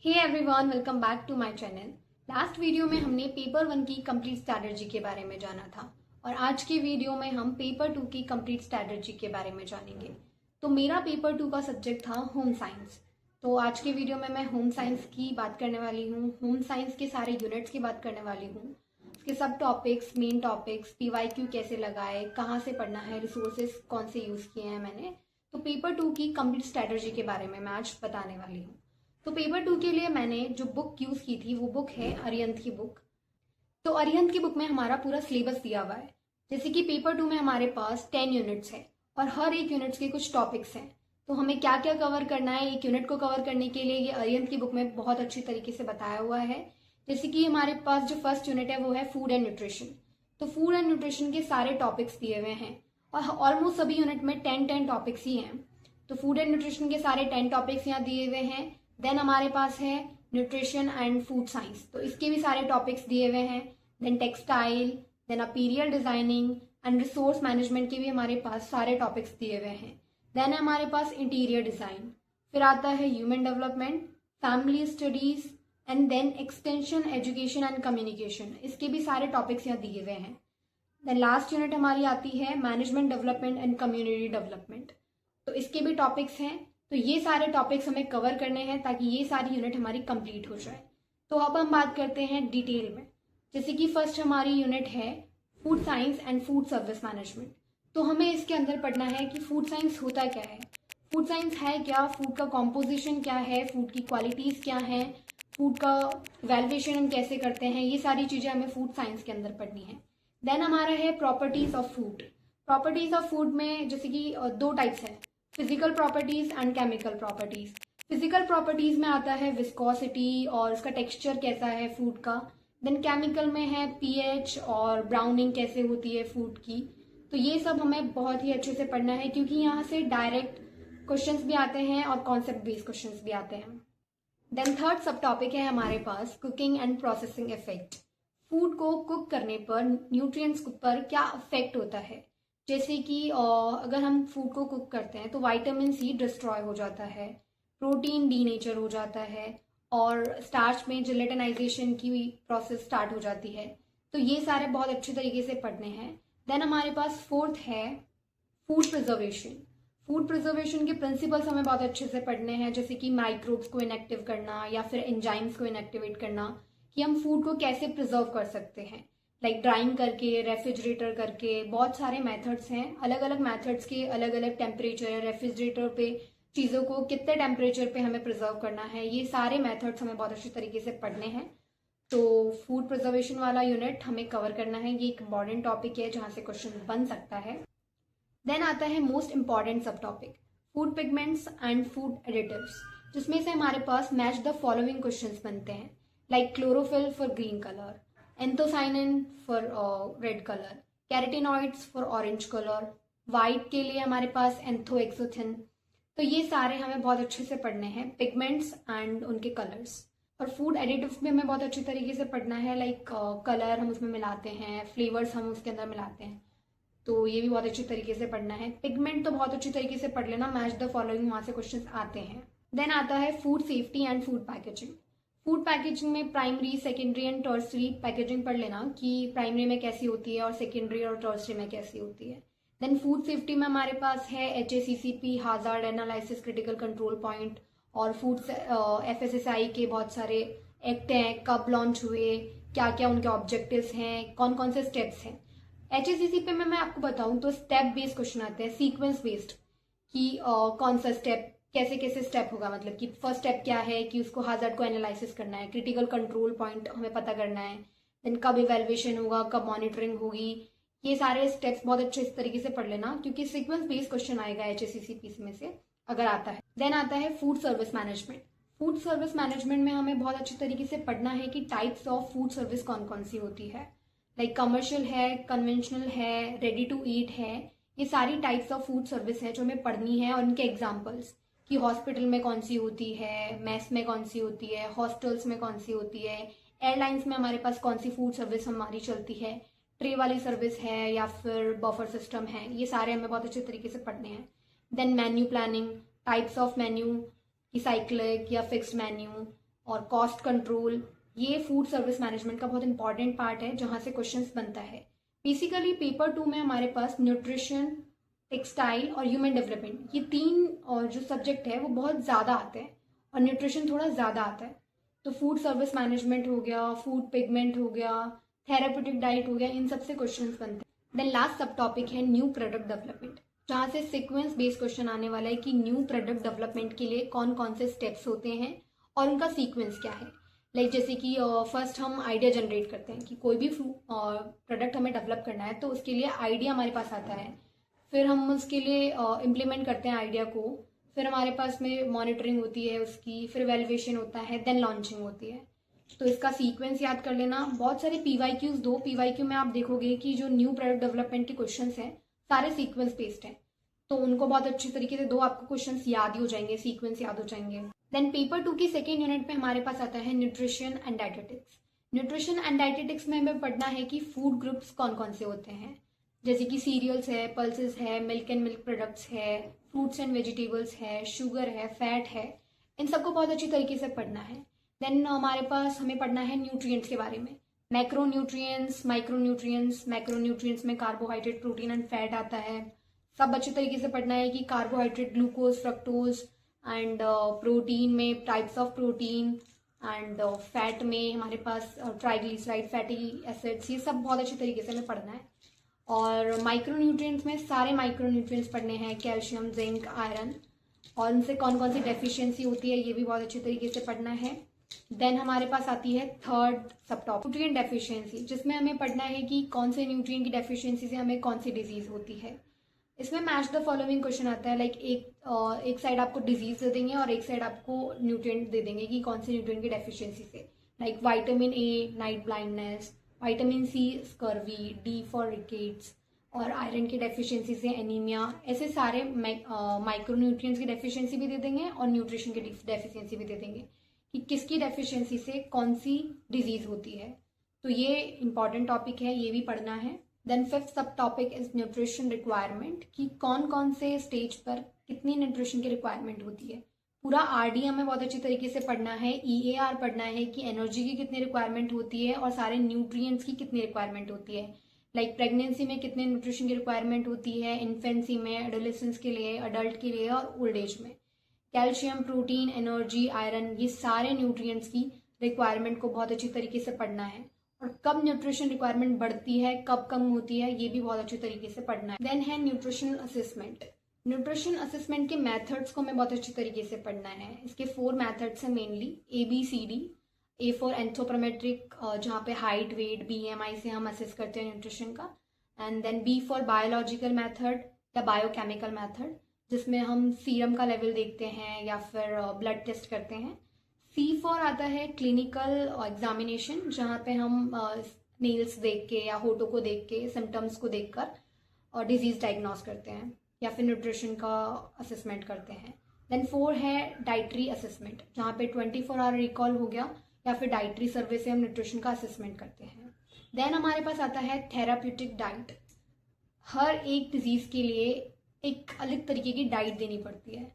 Hey everyone, welcome back to my channel. Last video में हमने paper 1 की complete strategy के बारे में जाना था और आज के वीडियो में हम पेपर 2 की कंप्लीट स्ट्रैटेजी के बारे में जानेंगे। तो मेरा पेपर 2 का सब्जेक्ट था होम साइंस। तो आज के वीडियो में मैं होम साइंस की बात करने वाली हूँ, होम साइंस के सारे यूनिट्स की बात करने वाली हूँ, उसके सब टॉपिक्स, मेन टॉपिक्स, पीवाईक्यू कैसे लगाए, कहाँ से पढ़ना है, रिसोर्सेज कौन से यूज़ किए हैं मैंने। तो पेपर 2 की कंप्लीट स्ट्रैटेजी के बारे में मैं आज बताने वाली हूँ। तो पेपर 2 के लिए मैंने जो बुक यूज़ की थी वो बुक है अरिहंत की बुक। तो अरिहंत की बुक में हमारा पूरा सिलेबस दिया हुआ है। जैसे कि पेपर 2 में हमारे पास 10 यूनिट्स है और हर एक यूनिट्स के कुछ टॉपिक्स हैं। तो हमें क्या क्या कवर करना है, एक यूनिट को कवर करने के लिए ये अरिहंत की बुक में बहुत अच्छी तरीके से बताया हुआ है। जैसे कि हमारे पास जो फर्स्ट यूनिट है वो है फूड एंड न्यूट्रिशन। तो फूड एंड न्यूट्रिशन के सारे टॉपिक्स दिए हुए हैं और ऑलमोस्ट सभी यूनिट में 10 टॉपिक्स ही हैं। तो फूड एंड न्यूट्रिशन के सारे 10 टॉपिक्स यहाँ दिए हुए हैं। देन हमारे पास है न्यूट्रिशन एंड फूड साइंस, तो इसके भी सारे टॉपिक्स दिए हुए हैं। Then textile, then apparel designing and resource management के भी हमारे पास सारे टॉपिक्स दिए हुए हैं। देन हमारे पास इंटीरियर डिजाइन, फिर आता है human development, family studies and then extension education and communication, इसके भी सारे टॉपिक्स यहाँ दिए हुए हैं। देन लास्ट यूनिट हमारी आती है management development and community development, तो इसके भी टॉपिक्स हैं। तो ये सारे टॉपिक्स हमें कवर करने हैं ताकि ये सारी यूनिट हमारी कंप्लीट हो जाए। तो अब हम बात करते हैं डिटेल में। जैसे कि फर्स्ट हमारी यूनिट है food science and food service management. तो हमें इसके अंदर पढ़ना है कि फूड साइंस होता क्या है, फूड साइंस है क्या, फूड का कॉम्पोजिशन क्या है, फूड की क्वालिटीज़ क्या है, फूड का वैल्यूएशन हम कैसे करते हैं, ये सारी चीज़ें हमें फूड साइंस के अंदर पढ़नी है। देन हमारा है properties of food. Properties of food में जैसे कि दो टाइप्स हैं, physical properties and chemical properties. Physical properties में आता है विस्कोसिटी और उसका टेक्सचर कैसा है फूड का। देन केमिकल में है पीएच और ब्राउनिंग कैसे होती है फूड की। तो ये सब हमें बहुत ही अच्छे से पढ़ना है क्योंकि यहाँ से डायरेक्ट क्वेश्चंस भी आते हैं और कॉन्सेप्ट बेस्ड क्वेश्चंस भी आते हैं। देन थर्ड सब टॉपिक है हमारे पास cooking and processing effect. Food को कुक करने पर न्यूट्रिएंट्स पर क्या इफेक्ट होता है। जैसे कि अगर हम फूड को कुक करते हैं तो विटामिन सी डिस्ट्रॉय हो जाता है, प्रोटीन डीनेचर हो जाता है और स्टार्च में जिलेटिनाइजेशन की प्रोसेस स्टार्ट हो जाती है। तो ये सारे बहुत अच्छे तरीके से पढ़ने हैं। देन हमारे पास फोर्थ है फूड प्रिजर्वेशन। फूड प्रिजर्वेशन के प्रिंसिपल्स हमें बहुत अच्छे से पढ़ने हैं, जैसे कि माइक्रोब्स को इनएक्टिव करना या फिर एंजाइम्स को इनएक्टिवेट करना, कि हम फूड को कैसे प्रिजर्व कर सकते हैं, लाइक ड्राइंग करके, रेफ्रिजरेटर करके, बहुत सारे मेथड्स हैं। अलग अलग मेथड्स के अलग अलग टेम्परेचर है। रेफ्रिजरेटर पे चीज़ों को कितने टेम्परेचर पे हमें प्रिजर्व करना है, ये सारे मेथड्स हमें बहुत अच्छे तरीके से पढ़ने हैं। तो फूड प्रिजर्वेशन वाला यूनिट हमें कवर करना है, ये एक इम्पॉर्टेंट टॉपिक है जहाँ से क्वेश्चन बन सकता है। देन आता है मोस्ट इंपॉर्टेंट सब topic food pigments and food additives, जिसमें से हमारे पास मैच द फॉलोइंग क्वेश्चंस बनते हैं, like chlorophyll for green colour, anthocyanin for red colour, carotenoids for orange colour, white के लिए हमारे पास एंथोएक्सोथिन। तो ये सारे हमें बहुत अच्छे से पढ़ने हैं, पिगमेंट्स एंड उनके कलर्स। और फूड एडिटिव्स भी हमें बहुत अच्छे तरीके से पढ़ना है, लाइक कलर हम उसमें मिलाते हैं, फ्लेवर्स हम उसके अंदर मिलाते हैं, तो ये भी बहुत अच्छे तरीके से पढ़ना है। पिगमेंट तो बहुत अच्छी तरीके से पढ़ लेना, मैच द फॉलोइंग वहाँ से क्वेश्चन आते हैं। देन आता है food safety and food packaging. Food packaging में primary, secondary and tertiary packaging पढ़ लेना कि प्राइमरी में कैसी होती है और सेकेंडरी और टर्सरी में कैसी होती है। देन फूड सेफ्टी में हमारे पास है HACCP, hazard analysis critical control point, और फूड FSSAI के बहुत सारे एक्ट हैं, कब लॉन्च हुए, क्या क्या उनके ऑब्जेक्टिव्स हैं, कौन कौन से स्टेप्स हैं। HACCP में मैं आपको बताऊं तो स्टेप बेस्ड क्वेश्चन आते हैं, सीक्वेंस बेस्ड, कि कौन सा स्टेप कैसे कैसे स्टेप होगा, मतलब कि फर्स्ट स्टेप क्या है कि उसको हाजार्ड को एनालिसिस करना है, क्रिटिकल कंट्रोल पॉइंट हमें पता करना है, देन कब इवेल्युएशन होगा, कब मॉनिटरिंग होगी। ये सारे स्टेप्स बहुत अच्छे इस तरीके से पढ़ लेना क्योंकि सीक्वेंस बेस्ड क्वेश्चन आएगा HACCP में से अगर आता है। देन आता है food service management. Food service management में हमें बहुत अच्छे तरीके से पढ़ना है कि टाइप्स ऑफ फूड सर्विस कौन कौन सी होती है, लाइक कमर्शियल है, कन्वेंशनल है, रेडी टू ईट है। ये सारी टाइप्स ऑफ फूड सर्विस है जो हमें पढ़नी है और इनके एग्जाम्पल्स, कि हॉस्पिटल में कौन सी होती है, मेस में कौन सी होती है, हॉस्टल्स में कौन सी होती है, एयरलाइंस में हमारे पास कौन सी फूड सर्विस हमारी चलती है, ट्रे वाली सर्विस है या फिर बफर सिस्टम है, ये सारे हमें बहुत अच्छे तरीके से पढ़ने हैं। Then menu planning, types of menu, कि साइक्लिक या फिक्स्ड मेन्यू, और कॉस्ट कंट्रोल, ये फूड सर्विस मैनेजमेंट का बहुत इंपॉर्टेंट पार्ट है जहाँ से क्वेश्चंस बनता है। बेसिकली पेपर 2 में हमारे पास न्यूट्रिशन, टेक्सटाइल और ह्यूमन डेवलपमेंट, ये तीन जो सब्जेक्ट है वो बहुत ज़्यादा आते हैं और न्यूट्रिशन थोड़ा ज़्यादा आता है। तो फूड सर्विस मैनेजमेंट हो गया, फूड पिगमेंट हो गया, थेराप्यूटिक डाइट हो गया, इन सबसे क्वेश्चंस बनते हैं। देन लास्ट सब टॉपिक है न्यू प्रोडक्ट डेवलपमेंट, जहाँ से सीक्वेंस बेस्ड क्वेश्चन आने वाला है कि न्यू प्रोडक्ट डेवलपमेंट के लिए कौन कौन से स्टेप्स होते हैं और उनका सीक्वेंस क्या है। लाइक जैसे कि फर्स्ट हम आइडिया जनरेट करते हैं कि कोई भी प्रोडक्ट हमें डेवलप करना है, तो उसके लिए आइडिया हमारे पास आता है, फिर हम उसके लिए इम्प्लीमेंट करते हैं आइडिया को, फिर हमारे पास में मॉनिटरिंग होती है उसकी, फिर वैल्यूएशन होता है, देन लॉन्चिंग होती है। तो इसका सीक्वेंस याद कर लेना। बहुत सारे पीवाईक्यूज दो, पीवाईक्यू में आप देखोगे कि जो न्यू प्रोडक्ट डेवलपमेंट के क्वेश्चंस हैं सारे सीक्वेंस बेस्ड हैं, तो उनको बहुत अच्छी तरीके से दो आपको क्वेश्चंस याद ही हो जाएंगे, सीक्वेंस याद हो जाएंगे। देन पेपर 2 की सेकेंड यूनिट में हमारे पास आता है nutrition and dietetics. Nutrition and dietetics में हमें पढ़ना है कि फूड ग्रुप्स कौन कौन से होते हैं, जैसे कि सीरियल्स है, पल्सेस है, मिल्क एंड मिल्क प्रोडक्ट्स है, फ्रूट्स एंड वेजिटेबल्स है, शुगर है, फैट है, इन सबको बहुत अच्छी तरीके से पढ़ना है। देन हमारे पास हमें पढ़ना है न्यूट्रिएंट्स के बारे में, macro nutrients, micro nutrients. Macro nutrients में कार्बोहाइड्रेट, प्रोटीन एंड फैट आता है। सब अच्छे तरीके से पढ़ना है कि carbohydrate, glucose, fructose, and protein में types of protein, and fat में हमारे पास ट्राइग्लिसराइड, फैटी एसिड्स, ये सब बहुत अच्छे तरीके से हमें पढ़ना है। और माइक्रो न्यूट्रिएंट्स में सारे माइक्रो न्यूट्रिएंट्स पढ़ने हैं, कैल्शियम, जिंक, आयरन, और उनसे कौन कौन सी डेफिशिएंसी होती है ये भी बहुत अच्छे तरीके से पढ़ना है। देन हमारे पास आती है थर्ड सब टॉपिक, न्यूट्रिएंट डेफिशिएंसी, जिसमें हमें पढ़ना है कि कौन से न्यूट्रिएंट की डेफिशिएंसी से हमें कौन सी डिजीज होती है। इसमें मैच द फॉलोइंग क्वेश्चन आता है, लाइक एक साइड आपको डिजीज दे देंगे और एक साइड आपको न्यूट्रिएंट दे देंगे कि कौन से न्यूट्रिएंट की डेफिशिएंसी से, like vitamin A night blindness, vitamin C scurvy, D for rickets, और आयरन की डेफिशिएंसी से एनीमिया। ऐसे सारे माइक्रो न्यूट्रिएंट्स की डेफिशिएंसी भी दे देंगे और न्यूट्रिशन की डेफिशिएंसी भी दे देंगे कि किसकी डेफिशिएंसी से कौन सी डिजीज होती है। तो ये इंपॉर्टेंट टॉपिक है, ये भी पढ़ना है। देन फिफ्थ सब टॉपिक इज न्यूट्रिशन रिक्वायरमेंट, कि कौन कौन से स्टेज पर कितनी न्यूट्रिशन की रिक्वायरमेंट होती है। पूरा आरडी हमें बहुत अच्छी तरीके से पढ़ना है, ईएआर पढ़ना है कि एनर्जी की कितनी रिक्वायरमेंट होती है और सारे न्यूट्रिएंट्स की कितनी रिक्वायरमेंट होती है, लाइक प्रेगनेंसी में कितने न्यूट्रिशन की रिक्वायरमेंट होती है, इन्फेंसी में, एडोलेसेंस के लिए, अडल्ट के लिए और ओल्ड एज में। कैल्शियम, प्रोटीन, एनर्जी, आयरन, ये सारे न्यूट्रिएंट्स की रिक्वायरमेंट को बहुत अच्छी तरीके से पढ़ना है, और कब न्यूट्रिशन रिक्वायरमेंट बढ़ती है, कब कम होती है, ये भी बहुत अच्छी तरीके से पढ़ना है। देन है न्यूट्रिशन असेसमेंट। न्यूट्रिशन असेसमेंट के मेथड्स को हमें बहुत अच्छी तरीके से पढ़ना है। इसके 4 मेथड्स हैं mainly, ABCD। A for anthropometric, जहाँ पे हाइट, वेट, BMI से हम असेस करते हैं न्यूट्रिशन का। And then B for biological method या बायोकेमिकल मेथड, जिसमें हम सीरम का लेवल देखते हैं या फिर ब्लड टेस्ट करते हैं। C फॉर आता है क्लिनिकल एग्जामिनेशन, जहाँ पे हम नेल्स देख के या होठों को देख के, सिम्टम्स को देखकर और डिजीज डायग्नोस करते हैं या फिर न्यूट्रिशन का असेसमेंट करते हैं। देन 4 है डाइटरी असेसमेंट, जहाँ पे 24 आवर रिकॉल हो गया या फिर डाइटरी सर्वे से हम न्यूट्रिशन का असेसमेंट करते हैं। देन हमारे पास आता है थेराप्यूटिक डाइट। हर एक डिजीज के लिए एक अलग तरीके की डाइट देनी पड़ती है,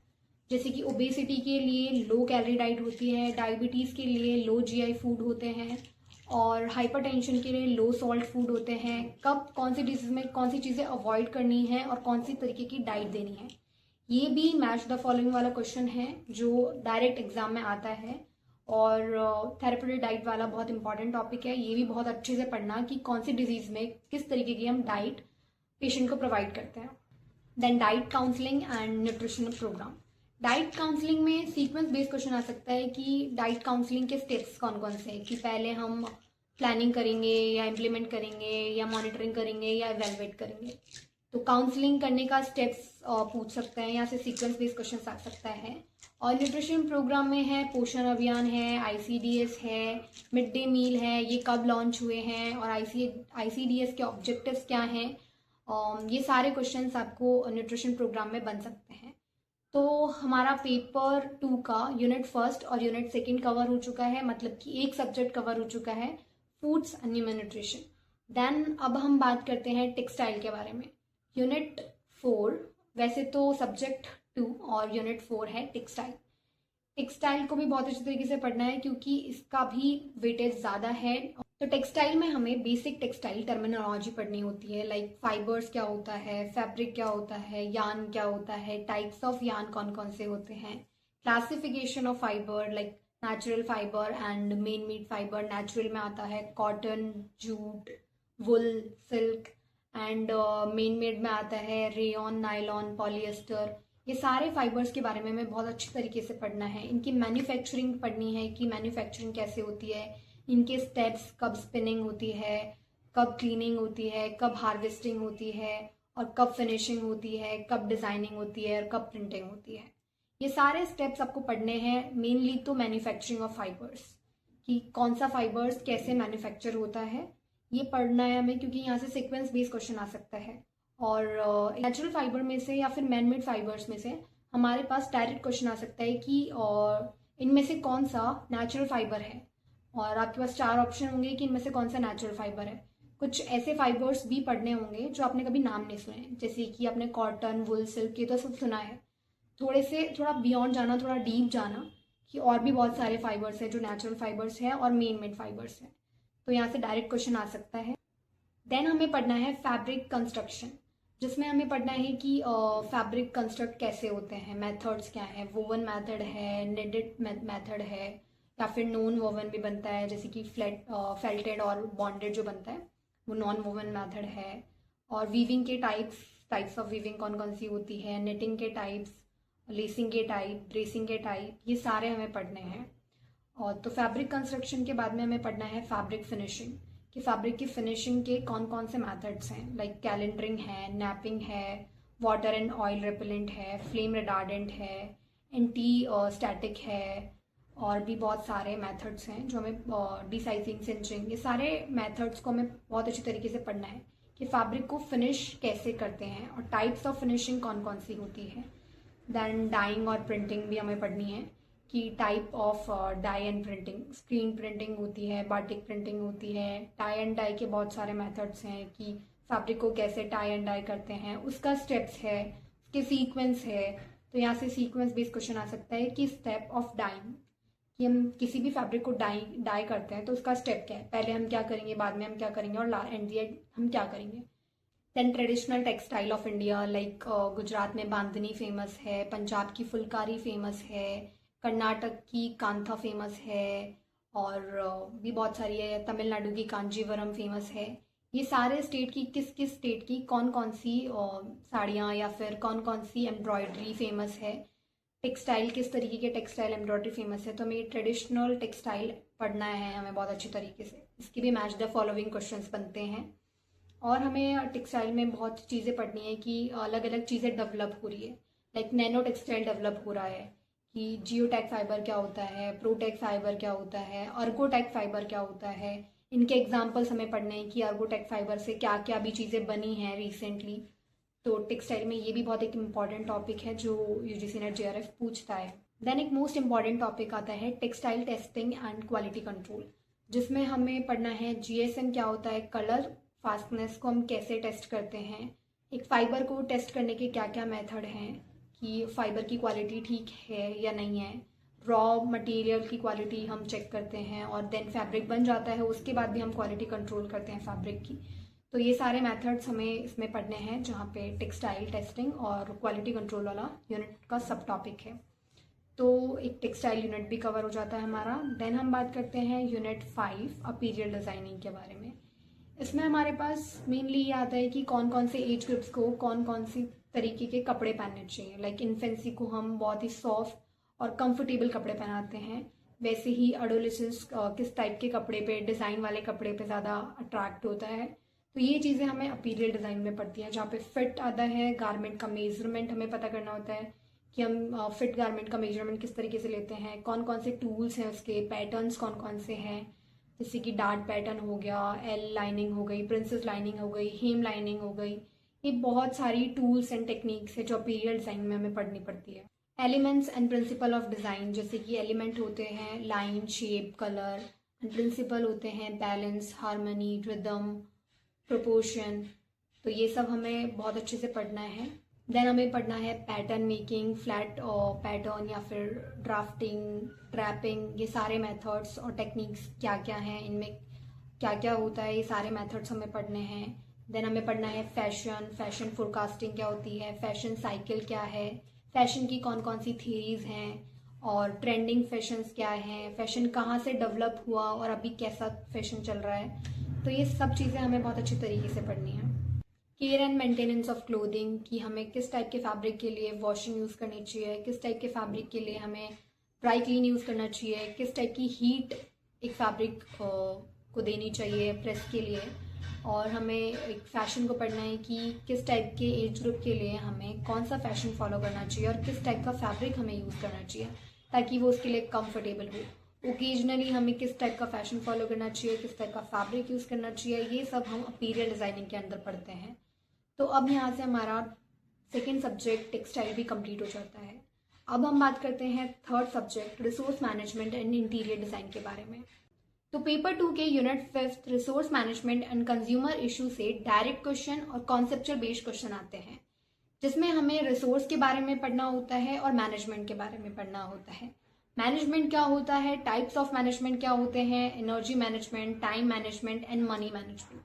जैसे कि ओबेसिटी के लिए लो कैलोरी डाइट होती है, डायबिटीज़ के लिए लो GI फूड होते हैं, और हाइपरटेंशन के लिए लो सॉल्ट फूड होते हैं। कब कौन सी डिजीज में कौन सी चीज़ें अवॉइड करनी है और कौन सी तरीके की डाइट देनी है, ये भी मैच द फॉलोइंग वाला क्वेश्चन है जो डायरेक्ट एग्जाम में आता है। और थेराप्यूटिक डाइट वाला बहुत इंपॉर्टेंट टॉपिक है, ये भी बहुत अच्छे से पढ़ना कि कौन सी डिजीज में किस तरीके की हम डाइट पेशेंट को प्रोवाइड करते हैं। Then diet counselling and nutrition programme. Diet counselling में सीक्वेंस बेस्ड क्वेश्चन आ सकता है कि डाइट काउंसलिंग के स्टेप्स कौन कौन से हैं, कि पहले हम प्लानिंग करेंगे या इम्प्लीमेंट करेंगे या मॉनिटरिंग करेंगे या इवेलुएट करेंगे। तो काउंसलिंग करने का स्टेप्स पूछ सकते हैं, यहाँ से सीक्वेंस बेस्ड क्वेश्चन आ सकता है। और न्यूट्रिशन प्रोग्राम में है पोषण अभियान है, ICDS है, मिड डे मील है, ये कब लॉन्च हुए हैं, और ICDS के ऑब्जेक्टिव्स क्या हैं, ये सारे क्वेश्चंस आपको न्यूट्रिशन प्रोग्राम में बन सकते हैं। तो हमारा पेपर 2 का यूनिट 1 और यूनिट 2 कवर हो चुका है, मतलब कि एक सब्जेक्ट कवर हो चुका है, foods and human nutrition. Then अब हम बात करते हैं टेक्सटाइल के बारे में। यूनिट 4 वैसे तो सब्जेक्ट 2 और यूनिट 4 है टेक्सटाइल। टेक्सटाइल को भी बहुत अच्छी तरीके से पढ़ना है क्योंकि इसका भी वेटेज ज़्यादा है। तो टेक्सटाइल में हमें बेसिक टेक्सटाइल टर्मिनोलॉजी पढ़नी होती है, लाइक फाइबर्स क्या होता है, फैब्रिक क्या होता है, यार्न क्या होता है, टाइप्स ऑफ यार्न कौन कौन से होते हैं, classification of fibre like natural fibre and man made fibre. Natural में आता है cotton, jute, wool, silk and man made में आता है रेयॉन, नायलॉन, पॉलिएस्टर। ये सारे फाइबर्स के बारे में हमें बहुत अच्छी तरीके से पढ़ना है। इनकी मैन्युफैक्चरिंग पढ़नी है कि मैन्युफैक्चरिंग कैसे होती है, इनके स्टेप्स, कब स्पिनिंग होती है, कब क्लीनिंग होती है, कब हार्वेस्टिंग होती है और कब फिनिशिंग होती है, कब डिजाइनिंग होती है और कब प्रिंटिंग होती है। ये सारे स्टेप्स आपको पढ़ने हैं। मेनली तो मैन्युफैक्चरिंग ऑफ फाइबर्स, कि कौन सा फाइबर्स कैसे मैन्युफैक्चर होता है, ये पढ़ना है हमें, क्योंकि यहाँ से सीक्वेंस बेस्ड क्वेश्चन आ सकता है। और नेचुरल फाइबर में से या फिर मैन मेड फाइबर्स में से हमारे पास डायरेक्ट क्वेश्चन आ सकता है कि इनमें से कौन सा नेचुरल फाइबर है, और आपके पास 4 ऑप्शन होंगे कि इनमें से कौन सा नेचुरल फाइबर है। कुछ ऐसे फाइबर्स भी पढ़ने होंगे जो आपने कभी नाम नहीं सुने, जैसे कि आपने कॉटन, वुल, सिल्क, ये तो सब सुना है। थोड़ा बियॉन्ड जाना, थोड़ा डीप जाना कि और भी बहुत सारे फाइबर्स हैं जो नेचुरल फाइबर्स हैं और मेन मेड फाइबर्स हैं। तो यहाँ से डायरेक्ट क्वेश्चन आ सकता है। देन हमें पढ़ना है फैब्रिक कंस्ट्रक्शन, जिसमें हमें पढ़ना है कि फैब्रिक कंस्ट्रक्ट कैसे होते हैं, मेथड्स क्या है, वोवन मेथड है, निडेड मेथड है, या फिर नॉन वोवन भी बनता है, जैसे कि फेल्टेड और बॉन्डेड जो बनता है वो नॉन वोवन मेथड है। और वीविंग के टाइप्स ऑफ वीविंग कौन कौन सी होती है, निटिंग के टाइप्स, लेसिंग के टाइप, ड्रेसिंग के टाइप, ये सारे हमें पढ़ने हैं। और तो फैब्रिक कंस्ट्रक्शन के बाद में हमें पढ़ना है फैब्रिक फिनिशिंग, कि फैब्रिक की फिनिशिंग के कौन कौन से मेथड्स हैं, लाइक कैलेंडरिंग है, नैपिंग है, वाटर एंड ऑयल रिपेलेंट है, फ्लेम रिटार्डेंट है, एंटी स्टैटिक है, और भी बहुत सारे मेथड्स हैं जो हमें डिसाइजिंग, सिंचिंग, ये सारे मेथड्स को हमें बहुत अच्छी तरीके से पढ़ना है कि फैब्रिक को फिनिश कैसे करते हैं और टाइप्स ऑफ फिनिशिंग कौन कौन सी होती है। देन डाइंग और प्रिंटिंग भी हमें पढ़नी है कि type of dye and printing, screen printing होती है, बाटिक प्रिंटिंग होती है, टाई एंड डाई के बहुत सारे मेथड्स हैं कि फैब्रिक को कैसे टाई एंड डाई करते हैं, उसका स्टेप्स है, उसके सीक्वेंस है। तो यहाँ से सीक्वेंस बेस्ड क्वेश्चन आ सकता है कि स्टेप ऑफ डाइंग, कि हम किसी भी फैब्रिक को डाई करते हैं तो उसका स्टेप क्या है, पहले हम क्या करेंगे, बाद में हम क्या करेंगे और एंड दी एंड हम क्या करेंगे। Then traditional textile of India, like Gujarat में बांधनी फेमस है, पंजाब की फुलकारी फेमस है, कर्नाटक की कांथा फेमस है, और भी बहुत सारी है, तमिलनाडु की कांजीवरम फेमस है। ये सारे स्टेट की, किस किस स्टेट की कौन कौन सी साड़ियाँ या फिर कौन कौन सी एम्ब्रॉयडरी फेमस है, टेक्सटाइल किस तरीके के टेक्सटाइल एम्ब्रॉयडरी फेमस है। तो हमें ट्रेडिशनल टेक्सटाइल पढ़ना है हमें बहुत अच्छी तरीके से। इसकी भी मैच द फॉलोइंग क्वेश्चंस बनते हैं। और हमें टेक्सटाइल में बहुत चीज़ें पढ़नी है कि अलग अलग चीज़ें डेवलप हो रही है, लाइक नैनो टेक्सटाइल डेवलप हो रहा है, कि जियोटैक फाइबर क्या होता है, प्रोटेक फाइबर क्या होता है, अर्गोटेक फाइबर क्या होता है। इनके एग्जाम्पल्स हमें पढ़ने हैं कि अर्गोटेक फाइबर से क्या क्या भी चीज़ें बनी हैं रिसेंटली। तो टेक्सटाइल में ये भी बहुत एक इम्पॉर्टेंट टॉपिक है जो यूजीसी नेट जेआरएफ पूछता है। देन एक मोस्ट इम्पॉर्टेंट टॉपिक आता है textile testing and quality control, जिसमें हमें पढ़ना है जीएसएम क्या होता है, कलर फास्टनेस को हम कैसे टेस्ट करते हैं, एक फाइबर को टेस्ट करने के क्या क्या मेथड हैं, कि फाइबर की क्वालिटी ठीक है या नहीं है, रॉ मटेरियल की क्वालिटी हम चेक करते हैं, और देन फैब्रिक बन जाता है उसके बाद भी हम क्वालिटी कंट्रोल करते हैं फैब्रिक की। तो ये सारे मेथड्स हमें इसमें पढ़ने हैं, जहाँ पे टेक्सटाइल टेस्टिंग और क्वालिटी कंट्रोल वाला यूनिट का सब टॉपिक है। तो एक टेक्सटाइल यूनिट भी कवर हो जाता है हमारा। देन हम बात करते हैं यूनिट 5 अपीरियल डिज़ाइनिंग के बारे में। इसमें हमारे पास मेनली ये आता है कि कौन कौन से एज ग्रुप्स को कौन कौन सी तरीके के कपड़े पहनने चाहिए, लाइक इन्फेंसी को हम बहुत ही सॉफ्ट और कंफर्टेबल कपड़े पहनाते हैं, वैसे ही एडोलेसेंस किस टाइप के कपड़े पे, डिज़ाइन वाले कपड़े पे ज़्यादा अट्रैक्ट होता है। तो ये चीज़ें हमें अपीरियल डिज़ाइन में पड़ती हैं, जहाँ पे फिट आता है, गारमेंट का मेजरमेंट हमें पता करना होता है कि हम फिट गारमेंट का मेजरमेंट किस तरीके से लेते हैं, कौन कौन से टूल्स हैं, उसके पैटर्न्स कौन कौन से हैं, जैसे कि डार्ट पैटर्न हो गया, एल लाइनिंग हो गई, प्रिंसेस लाइनिंग हो गई, हेम लाइनिंग हो गई। ये बहुत सारी टूल्स एंड टेक्निक्स है जो अपीरियल डिज़ाइन में हमें पढ़नी पड़ती है। Elements and principle of design, जैसे कि एलिमेंट होते हैं line, shape, colour, and principle होते हैं बैलेंस, हार्मनी, रिदम, प्रोपोर्शन। तो ये सब हमें बहुत अच्छे से पढ़ना है। देन हमें पढ़ना है पैटर्न मेकिंग, फ्लैट पैटर्न या फिर ड्राफ्टिंग, ट्रैपिंग, ये सारे मेथड्स और टेक्निक्स क्या क्या हैं, इनमें क्या क्या होता है, ये सारे मेथड्स हमें पढ़ने हैं। देन हमें पढ़ना है फैशन, फैशन फोरकास्टिंग क्या होती है, फैशन साइकिल क्या है, फैशन की कौन कौन सी थीरीज हैं, और ट्रेंडिंग फैशंस क्या हैं, फैशन कहाँ से डेवलप हुआ और अभी कैसा फैशन चल रहा है। तो ये सब चीज़ें हमें बहुत अच्छी तरीके से पढ़नी है। Care and maintenance of clothing, कि हमें किस टाइप के फैब्रिक के लिए वॉशिंग यूज़ करनी चाहिए, किस टाइप के फैब्रिक के लिए हमें ड्राई क्लीन यूज़ करना चाहिए, किस टाइप की हीट एक फैब्रिक को देनी चाहिए प्रेस के लिए, और हमें एक फैशन को पढ़ना है कि किस टाइप के एज ग्रुप के लिए हमें कौन सा फैशन फॉलो करना चाहिए और किस टाइप का फैब्रिक हमें यूज़ करना चाहिए ताकि वो उसके लिए कंफर्टेबल हो। ओकेजनली हमें किस टाइप का फैशन फॉलो करना चाहिए, किस टाइप का फैब्रिक यूज़ करना चाहिए, ये सब हम अपीरियल डिज़ाइनिंग के अंदर पढ़ते हैं। तो अब यहाँ से हमारा सेकेंड सब्जेक्ट टेक्सटाइल भी कंप्लीट हो जाता है। अब हम बात करते हैं third subject resource management and interior design के बारे में। तो पेपर 2 के unit 5 resource management and consumer issue से डायरेक्ट क्वेश्चन और कॉन्सेप्चुअल बेस्ड क्वेश्चन आते हैं, जिसमें हमें रिसोर्स के बारे में पढ़ना होता है और मैनेजमेंट के बारे में पढ़ना होता है। मैनेजमेंट क्या होता है, टाइप्स ऑफ मैनेजमेंट क्या होते हैं, energy management, time management and money management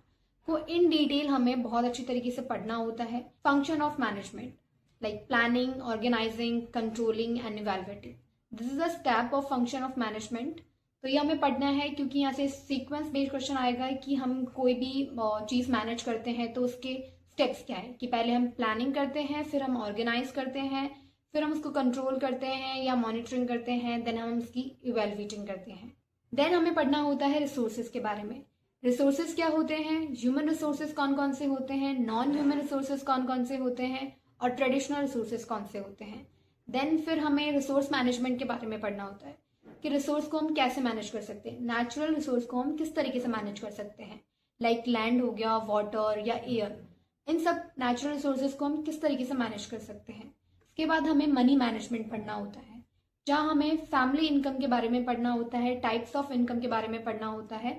को इन डिटेल हमें बहुत अच्छी तरीके से पढ़ना होता है। Function of management like planning, organising, controlling and evaluating, this is a step of function of management. तो ये हमें पढ़ना है क्योंकि यहाँ से सीक्वेंस बेस्ड क्वेश्चन आएगा कि हम कोई भी चीज़ मैनेज करते हैं तो उसके स्टेप्स क्या है, कि पहले हम प्लानिंग करते हैं, फिर हम ऑर्गेनाइज करते हैं, फिर हम उसको कंट्रोल करते हैं या मॉनिटरिंग करते हैं, देन हम उसकी इवेल्युएटिंग करते हैं। देन हमें पढ़ना होता है रिसोर्सेज के बारे में। रिसोर्सेज क्या होते हैं, ह्यूमन रिसोर्सेज कौन कौन से होते हैं, नॉन ह्यूमन रिसोर्सेज कौन कौन से होते हैं, और ट्रेडिशनल रिसोर्सेज कौन से होते हैं। देन फिर हमें रिसोर्स मैनेजमेंट के बारे में पढ़ना होता है कि रिसोर्स को हम कैसे मैनेज कर सकते हैं, नेचुरल रिसोर्स को हम किस तरीके से मैनेज कर सकते हैं, लाइक लैंड हो गया, वाटर या एयर, इन सब नेचुरल रिसोर्सेज को हम किस तरीके से मैनेज कर सकते हैं। इसके बाद हमें मनी मैनेजमेंट पढ़ना होता है, जहाँ हमें फैमिली इनकम के बारे में पढ़ना होता है, टाइप्स ऑफ इनकम के बारे में पढ़ना होता है,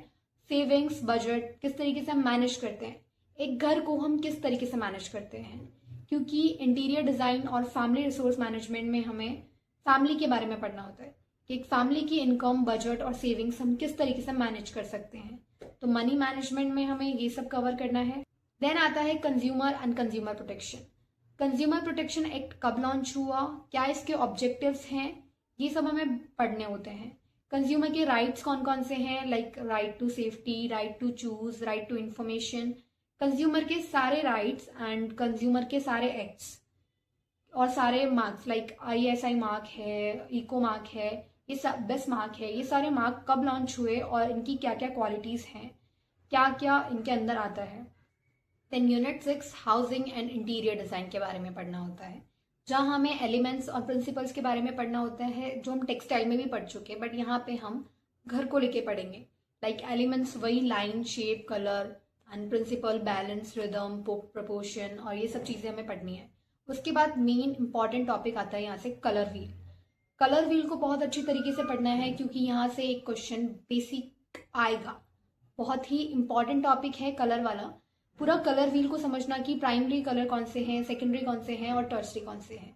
सेविंग्स, बजट किस तरीके से हम मैनेज करते हैं, एक घर को हम किस तरीके से मैनेज करते हैं, क्योंकि इंटीरियर डिज़ाइन और फैमिली रिसोर्स मैनेजमेंट में हमें फैमिली के बारे में पढ़ना होता है कि एक फैमिली की इनकम, बजट और सेविंग्स हम किस तरीके से मैनेज कर सकते हैं। तो मनी मैनेजमेंट में हमें ये सब कवर करना है। देन आता है consumer and consumer protection. Consumer protection act कब लॉन्च हुआ, क्या इसके ऑब्जेक्टिव्स हैं, ये सब हमें पढ़ने होते हैं। कंज्यूमर के राइट्स कौन कौन से हैं, like right to safety, right to choose, right to information. Consumer के सारे राइट्स एंड कंज्यूमर के सारे एक्ट्स और सारे मार्क्स लाइक ISI मार्क है, इको मार्क है, ये सब बेस्ट मार्क है, ये सारे मार्क कब लॉन्च हुए और इनकी क्या क्या क्वालिटीज़ हैं, क्या क्या इनके अंदर आता है। Then unit 6 housing and interior design के बारे में पढ़ना होता है, जहाँ हमें एलिमेंट्स और प्रिंसिपल्स के बारे में पढ़ना होता है, जो हम टेक्सटाइल में भी पढ़ चुके हैं, बट यहाँ पे हम घर को लेके पढ़ेंगे। लाइक एलिमेंट्स वही line, shape, colour and principle, balance, rhythm, proportion, और ये सब चीज़ें हमें पढ़नी है। उसके बाद मेन इंपॉर्टेंट टॉपिक आता है यहाँ से कलर व्हील। कलर व्हील को बहुत अच्छी तरीके से पढ़ना है क्योंकि यहाँ से एक क्वेश्चन बेसिक आएगा, बहुत ही इंपॉर्टेंट टॉपिक है कलर वाला। पूरा कलर व्हील को समझना कि प्राइमरी कलर कौन से हैं, सेकेंडरी कौन से हैं और टर्सरी कौन से हैं,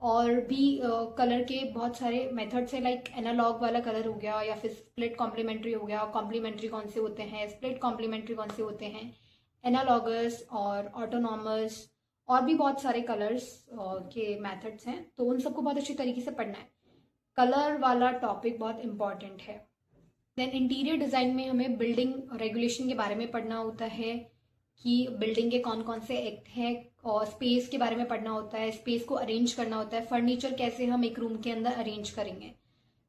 और भी कलर के बहुत सारे मेथड्स हैं, लाइक एनालॉग वाला कलर हो गया या फिर स्प्लिट कॉम्प्लीमेंट्री हो गया, कॉम्प्लीमेंट्री कौन से होते हैं, स्प्लिट कॉम्प्लीमेंट्री कौन से होते हैं, एनालॉगस और ऑटोनॉमस, और भी बहुत सारे कलर्स के मेथड्स हैं। तो उन सबको बहुत अच्छी तरीके से पढ़ना है, कलर वाला टॉपिक बहुत इंपॉर्टेंट है। देन इंटीरियर डिज़ाइन में हमें बिल्डिंग रेगुलेशन के बारे में पढ़ना होता है कि बिल्डिंग के कौन कौन से एक्ट हैं, और स्पेस के बारे में पढ़ना होता है, स्पेस को अरेंज करना होता है, फर्नीचर कैसे हम एक रूम के अंदर अरेंज करेंगे,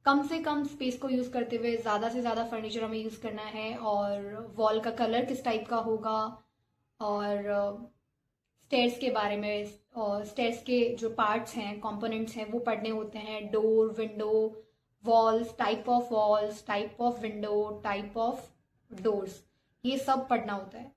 कम से कम स्पेस को यूज़ करते हुए ज़्यादा से ज़्यादा फर्नीचर हमें यूज़ करना है, और वॉल का कलर किस टाइप का होगा, और स्टेयर्स के बारे में, और स्टेयर्स के जो पार्ट्स हैं, कंपोनेंट्स हैं, वो पढ़ने होते हैं, door, window, walls, type of window, type of doors, ये सब पढ़ना होता है।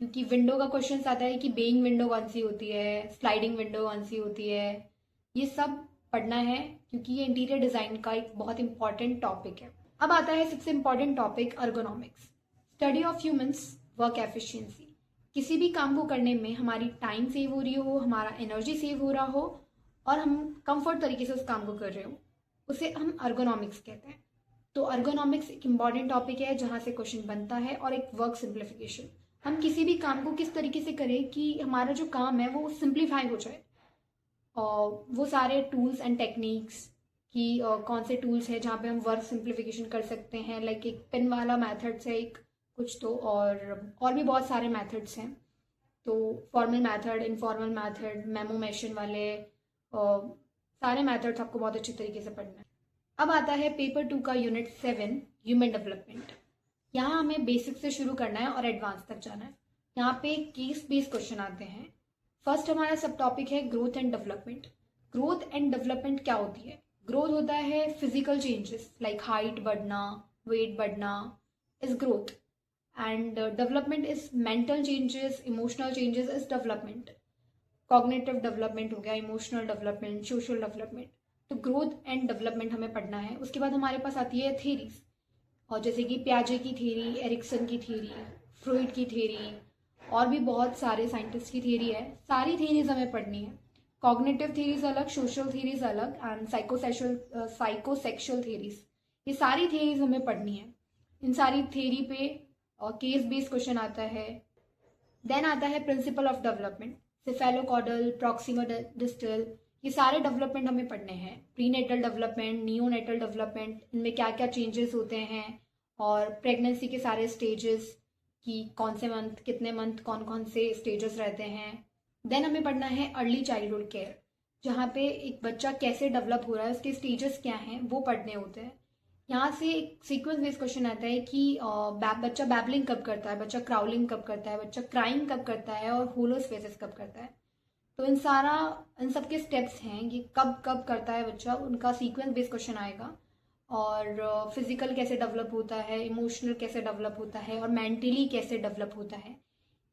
क्योंकि विंडो का क्वेश्चन आता है कि बेइंग विंडो कौन सी होती है, स्लाइडिंग विंडो कौन सी होती है, ये सब पढ़ना है क्योंकि ये इंटीरियर डिज़ाइन का एक बहुत इंपॉर्टेंट टॉपिक है। अब आता है सबसे important topic, ergonomics, study of humans work efficiency, किसी भी काम को करने में हमारी टाइम सेव हो रही हो, हमारा एनर्जी सेव हो रहा हो और हम कंफर्ट तरीके से उस काम को कर रहे हो, उसे हम अर्गोनॉमिक्स कहते हैं। तो अर्गोनॉमिक्स एक इम्पॉर्टेंट टॉपिक है जहाँ से क्वेश्चन बनता है, और एक वर्क सिंप्लीफिकेशन। हम किसी भी काम को किस तरीके से करें कि हमारा जो काम है वो सिंप्लीफाई हो जाए, और वो सारे टूल्स एंड टेक्निक्स कि कौन से टूल्स हैं जहाँ पे हम वर्क सिंप्लीफिकेशन कर सकते हैं। लाइक एक पेन वाला मेथड्स है एक कुछ, तो और भी बहुत सारे मेथड्स हैं। तो फॉर्मल मेथड, इनफॉर्मल मेथड, मेमोमेशन वाले सारे मेथड्स आपको बहुत अच्छे तरीके से पढ़ना है। अब आता है पेपर 2 का यूनिट 7 ह्यूमन डेवलपमेंट। यहाँ हमें बेसिक से शुरू करना है और एडवांस तक जाना है। यहाँ पे केस बेस्ड क्वेश्चन आते हैं। फर्स्ट हमारा सब टॉपिक है growth and development. Growth and development क्या होती है? ग्रोथ होता है फिजिकल चेंजेस लाइक हाइट बढ़ना, वेट बढ़ना is growth, and development is mental changes, emotional changes is development. Cognitive development हो गया, इमोशनल डेवलपमेंट, सोशल डेवलपमेंट। तो ग्रोथ एंड डेवलपमेंट हमें पढ़ना है। उसके बाद हमारे पास आती है थेरीज, और जैसे कि पियाजे की थेरी, एरिक्सन की थेरी, फ्रॉइड की थेरी, और भी बहुत सारे साइंटिस्ट की थेरी है। सारी थेरीज हमें पढ़नी है। कॉग्निटिव थेरीज अलग, सोशल थेरीज अलग, एंड साइकोसेक्सुअल थेरीज, ये सारी थेरीज हमें पढ़नी है। इन सारी थेरी पे केस बेस्ड क्वेश्चन आता है। देन आता है principle of development, cephalocaudal, proximal distal, ये सारे डेवलपमेंट हमें पढ़ने हैं। प्रीनेटल डेवलपमेंट, नियोनेटल डेवलपमेंट, इनमें क्या क्या चेंजेस होते हैं, और प्रेगनेंसी के सारे स्टेजेस कि कौन से मंथ, कितने मंथ, कौन कौन से स्टेजेस रहते हैं। देन हमें पढ़ना है अर्ली चाइल्डहुड केयर, जहाँ पे एक बच्चा कैसे डेवलप हो रहा है, उसके स्टेजेस क्या हैं, वो पढ़ने होते हैं। यहाँ से एक सीक्वेंस बेस्ड क्वेश्चन आता है कि बच्चा बैबलिंग कब करता है, बच्चा क्राउलिंग कब करता है, बच्चा क्राइंग कब करता है, और होलोस्पेसिस कब करता है। तो इन सब के स्टेप्स हैं, ये कब कब करता है बच्चा, उनका सीक्वेंस बेस्ड क्वेश्चन आएगा। और फिजिकल कैसे डेवलप होता है, इमोशनल कैसे डेवलप होता है, और मेंटली कैसे डेवलप होता है,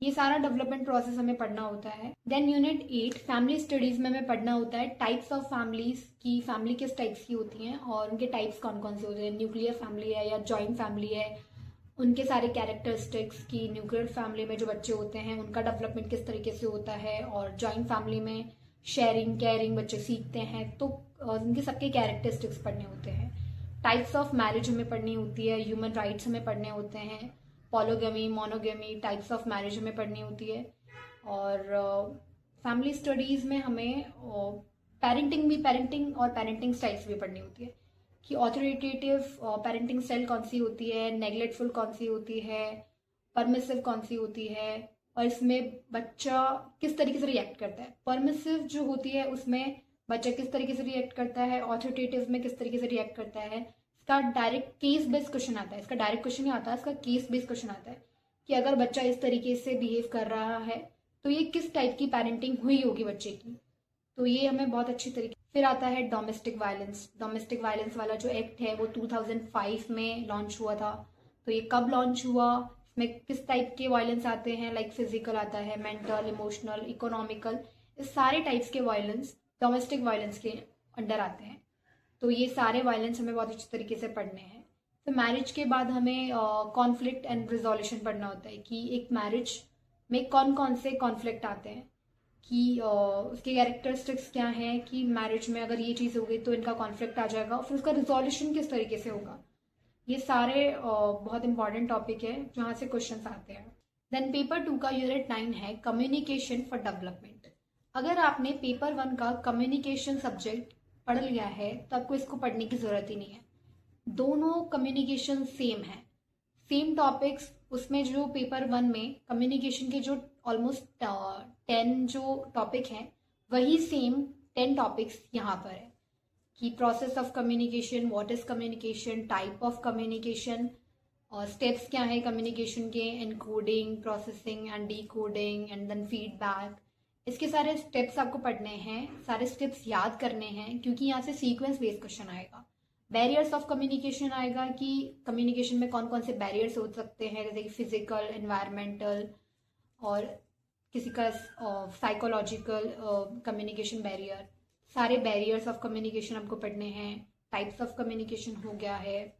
ये सारा डेवलपमेंट प्रोसेस हमें पढ़ना होता है। देन यूनिट 8 फैमिली स्टडीज में हमें पढ़ना होता है टाइप्स ऑफ फैमिलीज की, फैमिली किस टाइप्स की होती हैं और उनके टाइप्स कौन कौन से होते हैं। न्यूक्लियर फैमिली है या जॉइंट फैमिली है, उनके सारे कैरेक्टरिस्टिक्स की, न्यूक्लियर फैमिली में जो बच्चे होते हैं उनका डेवलपमेंट किस तरीके से होता है, और जॉइंट फैमिली में शेयरिंग केयरिंग बच्चे सीखते हैं, तो उनके सबके कैरेक्टरिस्टिक्स पढ़ने होते हैं। टाइप्स ऑफ मैरिज हमें पढ़नी होती है, ह्यूमन राइट्स हमें पढ़ने होते हैं, polygamy, monogamy, types of marriage हमें पढ़नी होती है। और फैमिली स्टडीज़ में हमें पेरेंटिंग और पेरेंटिंग स्टाइल्स भी पढ़नी होती है कि ऑथोरिटेटिव पेरेंटिंग स्टाइल कौन सी होती है, नेग्लेक्टफुल कौन सी होती है, परमिसिव कौन सी होती है, और इसमें बच्चा किस तरीके से रिएक्ट करता है। परमिसिव जो होती है उसमें बच्चा किस तरीके से रिएक्ट करता है, ऑथोरिटेटिव में किस तरीके से रिएक्ट करता है। इसका डायरेक्ट केस बेस्ड क्वेश्चन आता है, इसका डायरेक्ट क्वेश्चन नहीं आता, इसका केस बेस्ड क्वेश्चन आता है कि अगर बच्चा इस तरीके से बिहेव कर रहा है तो ये किस टाइप की पेरेंटिंग हुई होगी बच्चे की। तो ये हमें बहुत अच्छी तरीके। फिर आता है डोमेस्टिक वायलेंस। डोमेस्टिक वायलेंस वाला जो एक्ट है वो 2005 में लॉन्च हुआ था। तो ये कब लॉन्च हुआ, इसमें किस टाइप के वायलेंस आते हैं, लाइक फिजिकल आता है, मेंटल, इमोशनल, इकोनॉमिकल, इस सारे टाइप्स के वायलेंस डोमेस्टिक वायलेंस के अंडर आते हैं। तो ये सारे वायलेंस हमें बहुत अच्छी तरीके से पढ़ने हैं। तो मैरिज के बाद हमें कॉन्फ्लिक्ट एंड रिजोल्यूशन पढ़ना होता है कि एक मैरिज में कौन कौन से कॉन्फ्लिक्ट आते हैं, कि उसके कैरेक्टरिस्टिक्स क्या हैं, कि मैरिज में अगर ये चीज़ हो गई तो इनका कॉन्फ्लिक्ट आ जाएगा, और फिर उसका रिजोल्यूशन किस तरीके से होगा। ये सारे बहुत इंपॉर्टेंट टॉपिक है जहाँ से क्वेश्चन आते हैं। देन पेपर 2 का यूनिट 9 है कम्युनिकेशन फॉर डेवलपमेंट। अगर आपने पेपर 1 का कम्युनिकेशन सब्जेक्ट पढ़ लिया है तो आपको इसको पढ़ने की ज़रूरत ही नहीं है। दोनों कम्युनिकेशन सेम है, सेम टॉपिक्स। उसमें जो पेपर 1 में कम्युनिकेशन के जो ऑलमोस्ट 10 जो टॉपिक हैं वही सेम 10 टॉपिक्स यहाँ पर है कि process of communication, what is communication, type of communication, और स्टेप्स क्या है कम्युनिकेशन के, encoding, processing and decoding, and then feedback. इसके सारे स्टेप्स आपको पढ़ने हैं, सारे स्टेप्स याद करने हैं, क्योंकि यहाँ से सीक्वेंस बेस्ड क्वेश्चन आएगा। बैरियर्स ऑफ कम्युनिकेशन आएगा कि कम्युनिकेशन में कौन कौन से बैरियर्स हो सकते हैं, जैसे कि फिजिकल, एनवायरमेंटल, और किसी का साइकोलॉजिकल कम्युनिकेशन बैरियर। सारे बैरियर्स ऑफ कम्युनिकेशन आपको पढ़ने हैं। टाइप्स ऑफ कम्युनिकेशन हो गया है।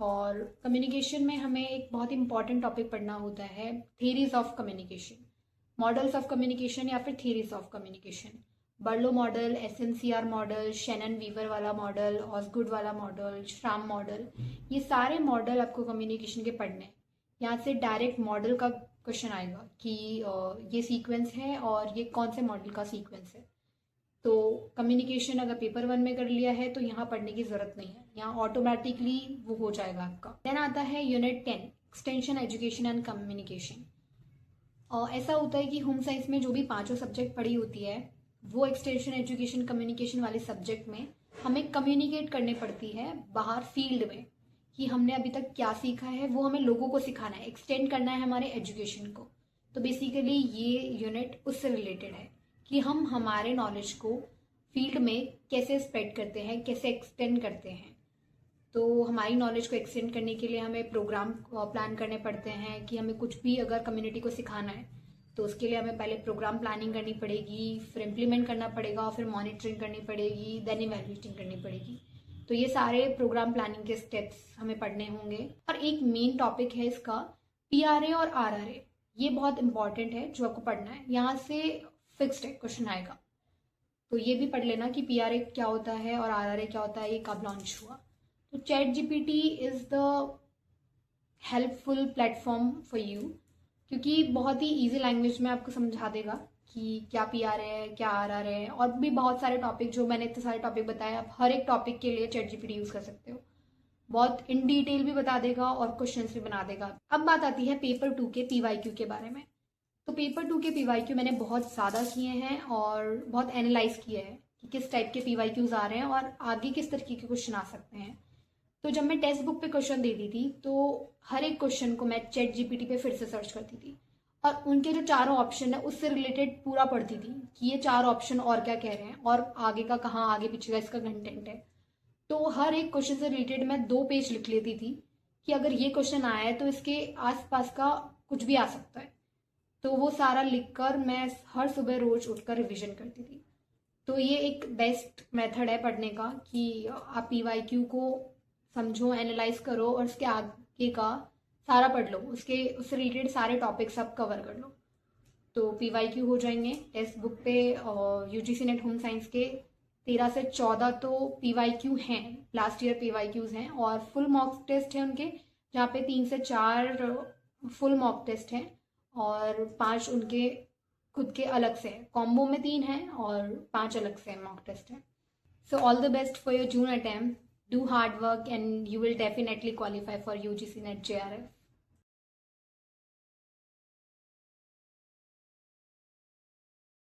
और कम्युनिकेशन में हमें एक बहुत इंपॉर्टेंट टॉपिक पढ़ना होता है theories of communication. Models of communication या फिर theories of communication. Berlo model, SMCR model, Shannon Weaver वाला मॉडल, ऑसगुड वाला मॉडल, श्राम मॉडल, ये सारे मॉडल आपको कम्युनिकेशन के पढ़ने हैं। यहाँ से डायरेक्ट मॉडल का क्वेश्चन आएगा कि ये सीक्वेंस है और ये कौन से मॉडल का सीक्वेंस है। तो कम्युनिकेशन अगर पेपर 1 में कर लिया है तो यहाँ पढ़ने की जरूरत नहीं है, यहाँ ऑटोमेटिकली वो हो जाएगा आपका। देन आता है unit 10, extension education and communication. ऐसा होता है कि होम साइंस में जो भी 5 सब्जेक्ट पढ़ी होती है वो एक्सटेंशन एजुकेशन कम्युनिकेशन वाले सब्जेक्ट में हमें कम्युनिकेट करनी पड़ती है बाहर फील्ड में, कि हमने अभी तक क्या सीखा है वो हमें लोगों को सिखाना है, एक्सटेंड करना है हमारे एजुकेशन को। तो बेसिकली ये यूनिट उससे रिलेटेड है कि हम हमारे नॉलेज को फील्ड में कैसे स्प्रेड करते हैं, कैसे एक्सटेंड करते हैं। तो हमारी नॉलेज को एक्सटेंड करने के लिए हमें प्रोग्राम प्लान करने पड़ते हैं कि हमें कुछ भी अगर कम्युनिटी को सिखाना है तो उसके लिए हमें पहले प्रोग्राम प्लानिंग करनी पड़ेगी, फिर इम्प्लीमेंट करना पड़ेगा, फिर मॉनिटरिंग करनी पड़ेगी, देन इवैल्यूएटिंग करनी पड़ेगी। तो ये सारे प्रोग्राम प्लानिंग के स्टेप्स हमें पढ़ने होंगे। और एक मेन टॉपिक है इसका पीआरए और आरआरए, ये बहुत इंपॉर्टेंट है जो आपको पढ़ना है, यहाँ से फिक्स्ड है क्वेश्चन आएगा। तो ये भी पढ़ लेना कि पीआरए क्या होता है और आरआरए क्या होता है, ये कब लॉन्च हुआ। तो chat GPT is the helpful platform for you, क्योंकि बहुत ही इजी लैंग्वेज में आपको समझा देगा कि क्या पीआरए है, क्या आरआरए है, और भी बहुत सारे टॉपिक जो मैंने इतने सारे टॉपिक बताए, आप हर एक टॉपिक के लिए चैट जीपीटी यूज कर सकते हो। बहुत इन डिटेल भी बता देगा और क्वेश्चंस भी बना देगा। अब बात आती है पेपर 2 के पीवाईक्यू के बारे में। तो पेपर 2 के पीवाईक्यू मैंने बहुत ज़्यादा किए हैं और बहुत एनालाइज किए हैं कि किस टाइप के पीवाईक्यूज आ रहे हैं और आगे किस तरीके के क्वेश्चन आ सकते हैं। तो जब मैं टेक्स्ट बुक पे क्वेश्चन देती थी तो हर एक क्वेश्चन को मैं चैट जीपीटी पे फिर से सर्च करती थी और उनके जो 4 ऑप्शन है उससे रिलेटेड पूरा पढ़ती थी कि ये 4 ऑप्शन और क्या कह रहे हैं और आगे का कहाँ आगे पीछे का इसका कंटेंट है। तो हर एक क्वेश्चन से रिलेटेड मैं 2 पेज लिख लेती थी कि अगर ये क्वेश्चन आया है तो इसके आसपास का कुछ भी आ सकता है। तो वो सारा लिखकर मैं हर सुबह रोज उठकर रिवीजन करती थी। तो ये एक बेस्ट मेथड है पढ़ने का कि आप पीवाईक्यू को समझो, एनालाइज करो और उसके आगे का सारा पढ़ लो, उससे रिलेटेड सारे टॉपिक्स आप कवर कर लो। तो पीवाईक्यू हो जाएंगे टेक्स्ट बुक पे यूजीसी नेट होम साइंस के 13 से 14 तो पीवाईक्यू हैं, लास्ट ईयर पीवाईक्यूज हैं, और फुल मॉक टेस्ट है उनके जहाँ पे 3 से 4 फुल मॉक टेस्ट हैं और 5 उनके खुद के अलग से हैं। कॉम्बो में 3 हैं और 5 अलग से मॉक टेस्ट हैं। So all the best for your June attempt, do hard work and you will definitely qualify for UGC NET JRF.